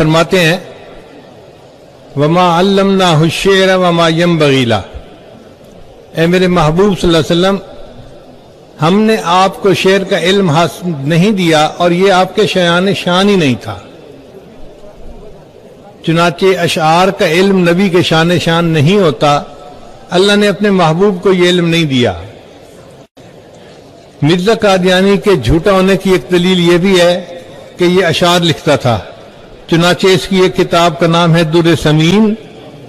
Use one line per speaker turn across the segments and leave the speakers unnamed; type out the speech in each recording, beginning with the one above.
फरमाते हैं वमा अल्लमनाहु शेर वमा यंबगी ला, ए मेरे महबूब सल्लल्लाहु अलैहि वसल्लम, हमने आपको शेर का इल्म हासिल नहीं दिया और ये आपके शयान शान ही नहीं था। चुनाचे अशआर का इल्म नबी के शान शान नहीं होता, अल्लाह ने अपने महबूब को ये इल्म नहीं दिया। मिर्जा कादियानी के झूठा होने की एक दलील ये भी है कि ये अशार लिखता था। चुनाचे इसकी एक किताब का नाम है दुर्र समीन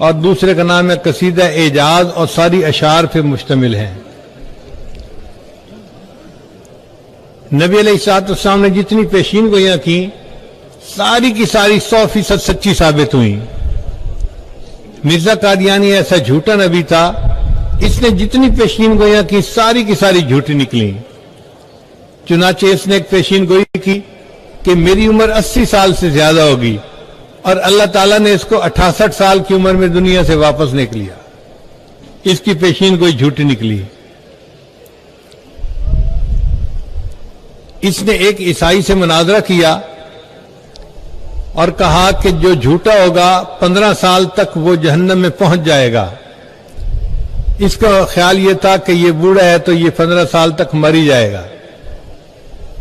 और दूसरे का नाम है कसीदा एजाज और सारी अशार पे मुश्तमिल है। नबी अलैहिस्सलाम ने जितनी पेशीन गोइयां की सारी की सारी 100% सच्ची साबित हुई। मिर्जा कादियानी ऐसा झूठा नबी था, इसने जितनी पेशीन गोइयां की सारी की सारी झूठी निकली। चुनाचे इसने एक पेशीन गोई की कि मेरी उम्र 80 साल से ज्यादा होगी और अल्लाह ताला ने इसको 68 साल की उम्र में दुनिया से वापस निकल लिया। इसकी पेशीन गोई झूठी निकली। इसने एक ईसाई से मुनाजरा किया और कहा कि जो झूठा होगा 15 साल तक वो जहन्नम में पहुंच जाएगा। इसका ख्याल ये था कि ये बूढ़ा है तो ये 15 साल तक मर ही जाएगा।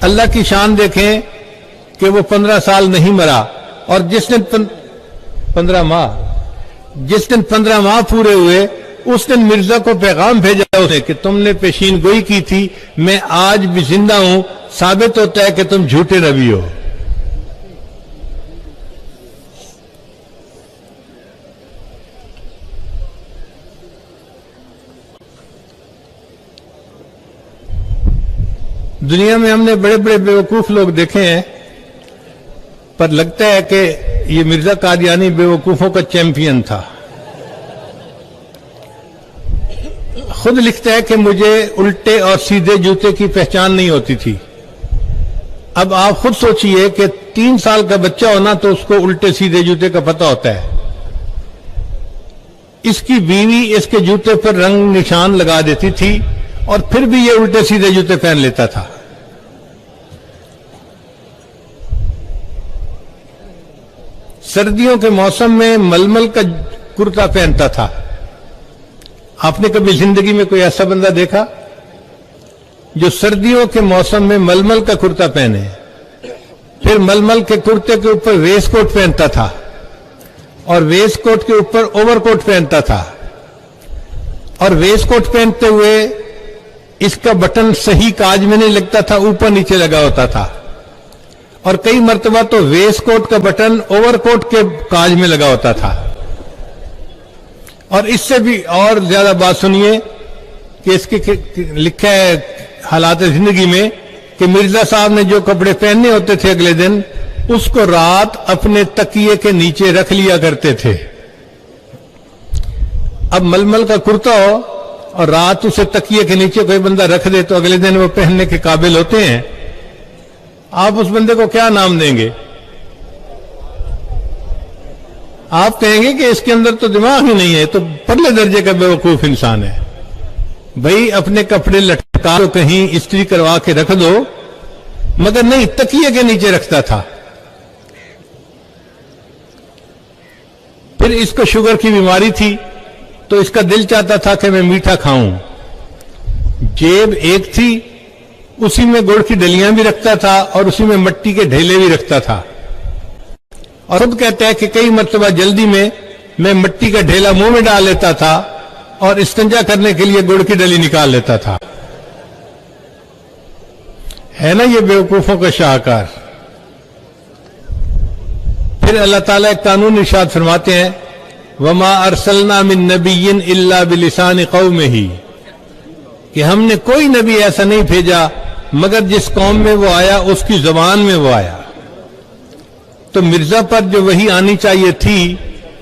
अल्लाह की शान देखें कि वो 15 साल नहीं मरा और जिस दिन 15 माह पूरे हुए उस दिन मिर्जा को पैगाम भेजा उसे कि तुमने पेशीन गोई की थी, मैं आज भी जिंदा हूं, साबित होता है कि तुम झूठे नबी हो। दुनिया में हमने बड़े बड़े बेवकूफ लोग देखे हैं, पर लगता है कि ये मिर्जा कादियानी बेवकूफों का चैंपियन था। खुद लिखता है कि मुझे उल्टे और सीधे जूते की पहचान नहीं होती थी। अब आप खुद सोचिए कि 3 साल का बच्चा होना तो उसको उल्टे सीधे जूते का पता होता है। इसकी बीवी इसके जूते पर रंग निशान लगा देती थी और फिर भी ये उल्टे सीधे जूते पहन लेता था। सर्दियों के मौसम में मलमल का कुर्ता पहनता था। आपने कभी जिंदगी में कोई ऐसा बंदा देखा जो सर्दियों के मौसम में मलमल का कुर्ता पहने? फिर मलमल के कुर्ते के ऊपर वेस्ट कोट पहनता था और वेस्ट कोट के ऊपर ओवरकोट पहनता था और वेस्ट कोट पहनते हुए इसका बटन सही काज में नहीं लगता था, ऊपर नीचे लगा होता था और कई मर्तबा तो वेस्ट कोट का बटन ओवरकोट के काज में लगा होता था। और इससे भी और ज्यादा बात सुनिए कि इसके लिखा है हालात जिंदगी में कि मिर्जा साहब ने जो कपड़े पहनने होते थे अगले दिन उसको रात अपने तकिए के नीचे रख लिया करते थे। अब मलमल का कुर्ता हो और रात उसे तकिए के नीचे कोई बंदा रख दे तो अगले दिन वो पहनने के काबिल होते हैं। आप उस बंदे को क्या नाम देंगे? आप कहेंगे कि इसके अंदर तो दिमाग ही नहीं है, तो परले दर्जे का बेवकूफ इंसान है। भाई अपने कपड़े लटका तो कहीं इस्त्री करवा के रख दो, मगर नहीं, तकिए के नीचे रखता था। फिर इसको शुगर की बीमारी थी तो इसका दिल चाहता था कि मैं मीठा खाऊं। जेब एक थी, उसी में गुड़ की डलियां भी रखता था और उसी में मिट्टी के ढेले भी रखता था। और खुद कहता है कि कई मर्तबा जल्दी में मैं मिट्टी का ढेला मुंह में डाल लेता था और इस्तिंजा करने के लिए गुड़ की डली निकाल लेता था। है ना ये बेवकूफों का शाहकार। फिर अल्लाह ताला एक कानून इरशाद फरमाते हैं, वमा अरसलना मिन नबिय्यिन इल्ला बिलिसानि कौमिही, कि हमने कोई नबी ऐसा नहीं भेजा मगर जिस कौम में वो आया उसकी जुबान में वो आया। तो मिर्जा पर जो वही आनी चाहिए थी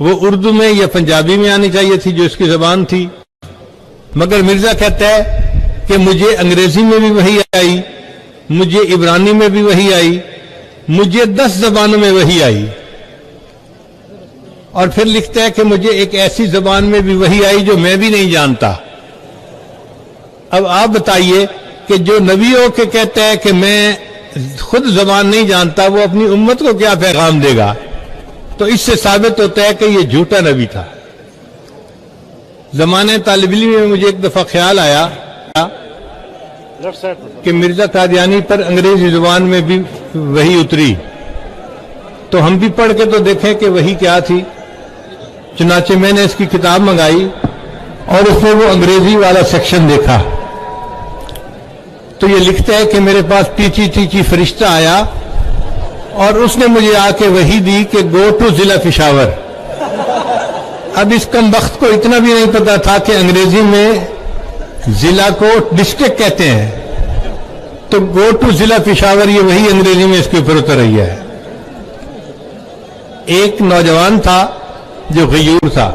वो उर्दू में या पंजाबी में आनी चाहिए थी जो इसकी जुबान थी, मगर मिर्जा कहता है कि मुझे अंग्रेजी में भी वही आई, मुझे इब्रानी में भी वही आई, मुझे 10 जबानों में वही आई। और फिर लिखता है कि मुझे एक ऐसी जबान में भी वही आई जो मैं भी नहीं जानता। अब आप बताइए कि जो नबी हो के कहता है कि मैं खुद जबान नहीं जानता, वो अपनी उम्मत को क्या पैगाम देगा? تو اس سے ثابت ہوتا ہے کہ یہ جھوٹا نبی تھا۔ زمانے طالب علم میں مجھے ایک دفعہ خیال آیا کہ مرزا قادیانی پر انگریزی زبان میں بھی وحی اتری، تو ہم بھی پڑھ کے تو دیکھیں کہ وحی کیا تھی۔ چنانچہ میں نے اس کی کتاب منگائی اور اس میں وہ انگریزی والا سیکشن دیکھا، تو یہ لکھتا ہے کہ میرے پاس ٹیچی ٹیچی فرشتہ آیا اور اس نے مجھے آ کے وحی دی کہ گو ٹو ضلع پشاور۔ اب اس کم وقت کو اتنا بھی نہیں پتا تھا کہ انگریزی میں ضلع کو ڈسٹرکٹ کہتے ہیں، تو گو ٹو ضلع پشاور یہ وہی انگریزی میں اس کے اوپر اتر رہی ہے۔ ایک نوجوان تھا جو غیور تھا،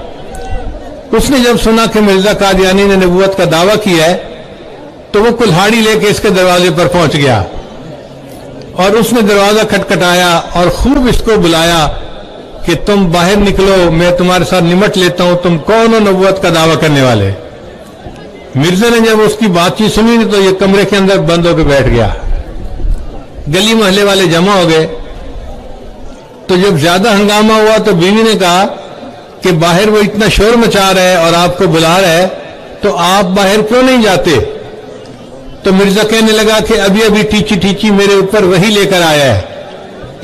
اس نے جب سنا کہ مرزا قادیانی نے نبوت کا دعویٰ کیا ہے تو وہ کلہاڑی لے کے اس کے دروازے پر پہنچ گیا اور اس نے دروازہ کھٹکھٹایا اور خوب اس کو بلایا کہ تم باہر نکلو، میں تمہارے ساتھ نمٹ لیتا ہوں، تم کون ہو نبوت کا دعویٰ کرنے والے؟ مرزا نے جب اس کی بات چیت سنی تو یہ کمرے کے اندر بند ہو کے بیٹھ گیا۔ گلی محلے والے جمع ہو گئے، تو جب زیادہ ہنگامہ ہوا تو بیوی نے کہا کہ باہر وہ اتنا شور مچا رہا ہے اور آپ کو بلا رہا ہے تو آپ باہر کیوں نہیں جاتے؟ تو مرزا کہنے لگا کہ ابھی ابھی ٹیچی ٹیچی میرے اوپر وحی لے کر آیا ہے۔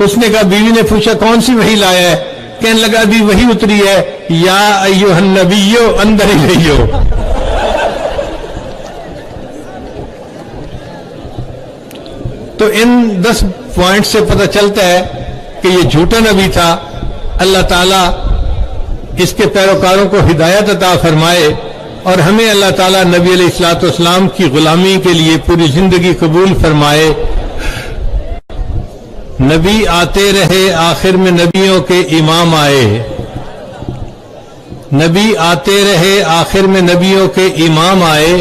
اس نے کہا، بیوی نے پوچھا کون سی وحی لایا ہے؟ کہنے لگا ابھی وحی اتری ہے، یا ایھا النبی اندر الیہ۔ تو ان 10 پوائنٹ سے پتہ چلتا ہے کہ یہ جھوٹا نبی تھا۔ اللہ تعالیٰ اس کے پیروکاروں کو ہدایت عطا فرمائے اور ہمیں اللہ تعالیٰ نبی علیہ الصلوۃ والسلام کی غلامی کے لیے پوری زندگی قبول فرمائے۔ نبی آتے رہے، آخر میں نبیوں کے امام آئے۔ نبی آتے رہے، آخر میں نبیوں کے امام آئے،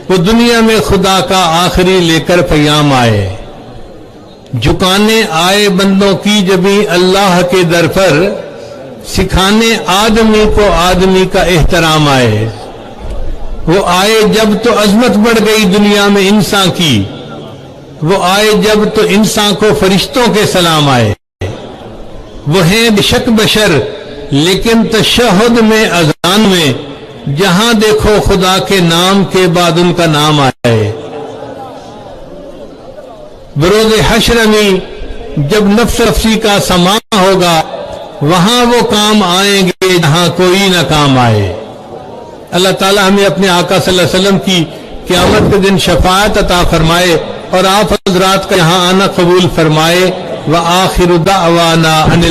وہ دنیا میں خدا کا آخری لے کر پیام آئے۔ جھکانے آئے بندوں کی جبیں اللہ کے در پر، سکھانے آدمی کو آدمی کا احترام آئے۔ وہ آئے جب تو عظمت بڑھ گئی دنیا میں انسان کی، وہ آئے جب تو انسان کو فرشتوں کے سلام آئے۔ وہ ہیں بشک بشر لیکن تشہد میں اذان میں، جہاں دیکھو خدا کے نام کے بعد ان کا نام آئے۔ بروز حشر میں جب نفس نفسی کا سما ہوگا، وہاں وہ کام آئیں گے جہاں کوئی نہ کام آئے۔ اللہ تعالیٰ ہمیں اپنے آقا صلی اللہ علیہ وسلم کی قیامت کے دن شفاعت عطا فرمائے اور آپ حضرات کا یہاں آنا قبول فرمائے۔ وآخر دعوانا ان